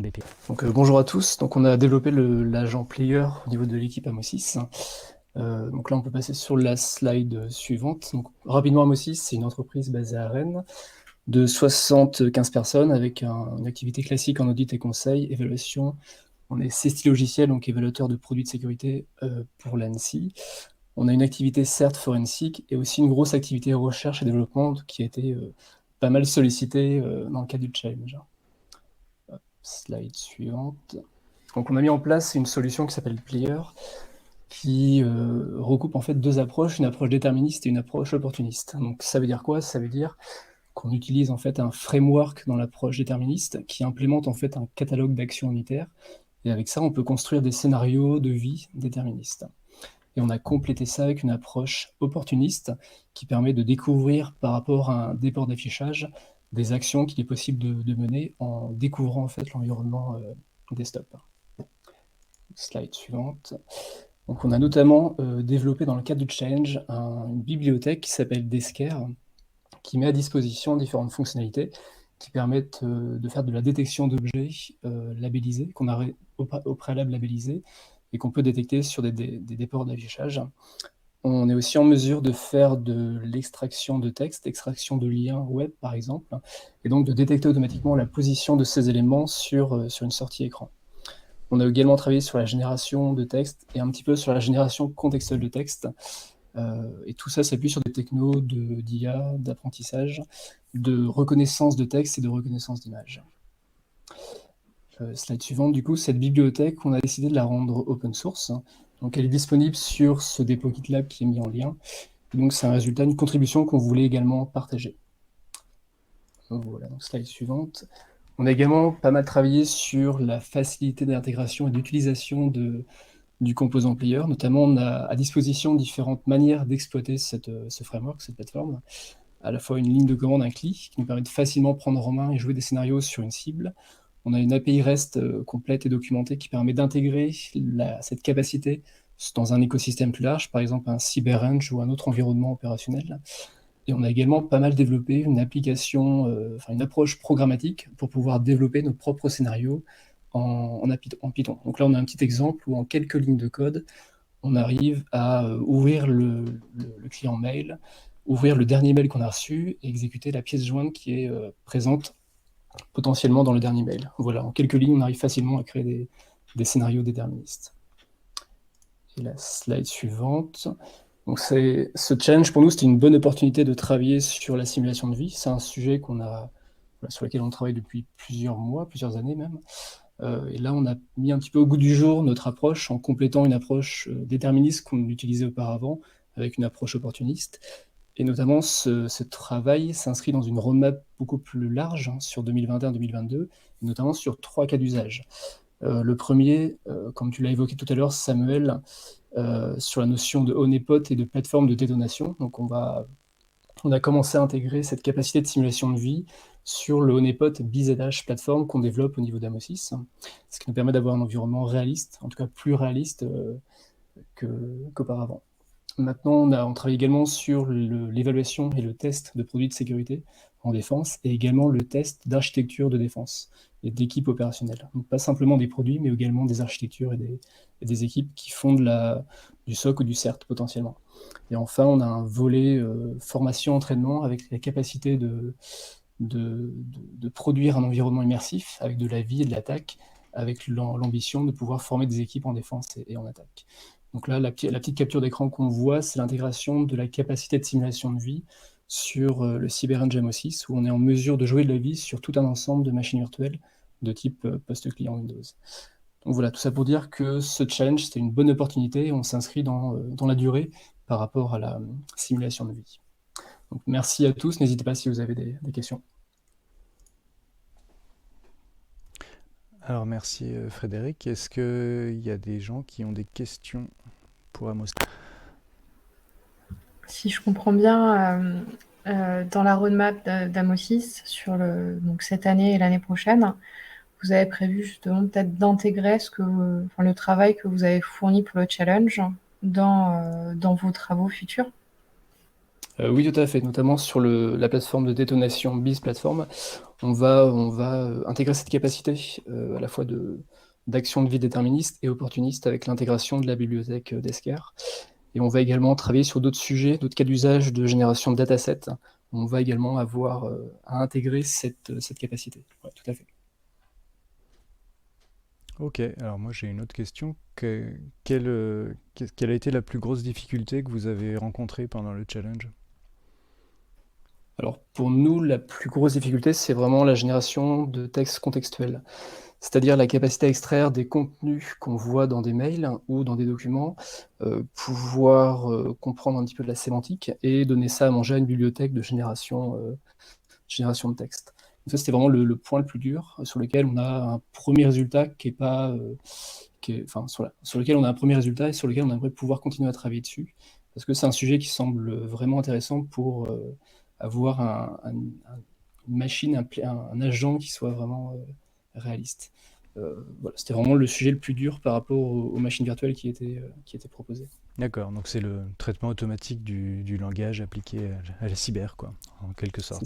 MVP. Bonjour à tous. Donc, on a développé l'agent Player au niveau de l'équipe Amosis. Donc là, on peut passer sur la slide suivante. Donc, rapidement, Amosis, c'est une entreprise basée à Rennes de 75 personnes avec une activité classique en audit et conseil, évaluation. On est CST logiciel, donc évaluateur de produits de sécurité pour l'ANSSI. On a une activité certes forensique et aussi une grosse activité recherche et développement qui a été pas mal sollicitée dans le cadre du challenge. Slide suivante. Donc on a mis en place une solution qui s'appelle Player, qui recoupe en fait deux approches, une approche déterministe et une approche opportuniste. Donc ça veut dire quoi? Ça veut dire qu'on utilise en fait un framework dans l'approche déterministe qui implémente en fait un catalogue d'actions unitaires. Et avec ça, on peut construire des scénarios de vie déterministes. Et on a complété ça avec une approche opportuniste qui permet de découvrir par rapport à un déport d'affichage des actions qu'il est possible de mener en découvrant en fait l'environnement desktop. Slide suivante. Donc on a notamment développé dans le cadre du challenge une bibliothèque qui s'appelle Descare, qui met à disposition différentes fonctionnalités qui permettent de faire de la détection d'objets labellisés, qu'on a au préalable labellisés, et qu'on peut détecter sur des déports d'affichage. On est aussi en mesure de faire de l'extraction de texte, extraction de liens web par exemple, et donc de détecter automatiquement la position de ces éléments sur une sortie écran. On a également travaillé sur la génération de texte et un petit peu sur la génération contextuelle de texte. Et tout ça s'appuie sur des technos d'IA, d'apprentissage, de reconnaissance de texte et de reconnaissance d'image. Slide suivante, du coup, cette bibliothèque, on a décidé de la rendre open source. Donc elle est disponible sur ce dépôt GitLab qui est mis en lien. Et donc c'est un résultat, une contribution qu'on voulait également partager. Donc voilà, donc slide suivante. On a également pas mal travaillé sur la facilité d'intégration et d'utilisation du composant Player. Notamment, on a à disposition différentes manières d'exploiter ce framework, cette plateforme. À la fois une ligne de commande, un clic, qui nous permet de facilement prendre en main et jouer des scénarios sur une cible. On a une API REST complète et documentée qui permet d'intégrer cette capacité dans un écosystème plus large, par exemple un CyberRange ou un autre environnement opérationnel. Et on a également pas mal développé une application, une approche programmatique pour pouvoir développer nos propres scénarios en Python. Donc là, on a un petit exemple où en quelques lignes de code, on arrive à ouvrir le client mail, ouvrir le dernier mail qu'on a reçu et exécuter la pièce jointe qui est présente potentiellement dans le dernier mail. Voilà, en quelques lignes, on arrive facilement à créer des scénarios déterministes. Et la slide suivante. Donc ce challenge, pour nous, c'était une bonne opportunité de travailler sur la simulation de vie. C'est un sujet sur lequel on travaille depuis plusieurs mois, plusieurs années même. Et là, on a mis un petit peu au goût du jour notre approche en complétant une approche déterministe qu'on utilisait auparavant avec une approche opportuniste. Et notamment, ce travail s'inscrit dans une roadmap beaucoup plus large sur 2021-2022, et notamment sur 3 cas d'usage. Le premier, comme tu l'as évoqué tout à l'heure, Samuel, sur la notion de honeypot et de plateforme de détonation. Donc on a commencé à intégrer cette capacité de simulation de vie sur le honeypot BZH plateforme qu'on développe au niveau d'Amosis, ce qui nous permet d'avoir un environnement réaliste, en tout cas plus réaliste qu'auparavant. Maintenant, on travaille également sur l'évaluation et le test de produits de sécurité en défense et également le test d'architecture de défense et d'équipes opérationnelles. Donc pas simplement des produits, mais également des architectures et des équipes qui font du SOC ou du CERT potentiellement. Et enfin, on a un volet formation-entraînement avec la capacité de produire un environnement immersif avec de la vie et de l'attaque, avec l'ambition de pouvoir former des équipes en défense et en attaque. Donc là, la petite capture d'écran qu'on voit, c'est l'intégration de la capacité de simulation de vie sur le CyberEngine 6, où on est en mesure de jouer de la vie sur tout un ensemble de machines virtuelles de type post-client Windows. Donc voilà, tout ça pour dire que ce challenge, c'était une bonne opportunité, et on s'inscrit dans la durée par rapport à la simulation de vie. Donc merci à tous, n'hésitez pas si vous avez des questions. Alors merci Frédéric. Est-ce qu'il y a des gens qui ont des questions pour Amos? Si je comprends bien, dans la roadmap d'Amosis sur donc cette année et l'année prochaine, vous avez prévu justement peut-être d'intégrer le travail que vous avez fourni pour le challenge dans vos travaux futurs? Oui, tout à fait, notamment sur la plateforme de détonation Biz Platform, on va intégrer cette capacité à la fois d'action de vie déterministe et opportuniste avec l'intégration de la bibliothèque d'Esker. Et on va également travailler sur d'autres sujets, d'autres cas d'usage de génération de datasets. On va également avoir à intégrer cette capacité. Ouais, tout à fait. Ok, alors moi j'ai une autre question. Quelle a été la plus grosse difficulté que vous avez rencontrée pendant le challenge? Alors pour nous, la plus grosse difficulté, c'est vraiment la génération de textes contextuels. C'est-à-dire la capacité à extraire des contenus qu'on voit dans des mails ou dans des documents, pouvoir comprendre un petit peu de la sémantique et donner ça à manger à une bibliothèque de génération de texte. Donc ça, c'était vraiment le point le plus dur, sur lequel on a un premier résultat qui est pas, enfin, sur lequel on a un premier résultat et sur lequel on aimerait pouvoir continuer à travailler dessus, parce que c'est un sujet qui semble vraiment intéressant pour avoir une machine, un agent qui soit vraiment réaliste. Voilà, c'était vraiment le sujet le plus dur par rapport aux machines virtuelles qui étaient proposées. D'accord, donc c'est le traitement automatique du langage appliqué à la cyber, quoi, en quelque sorte.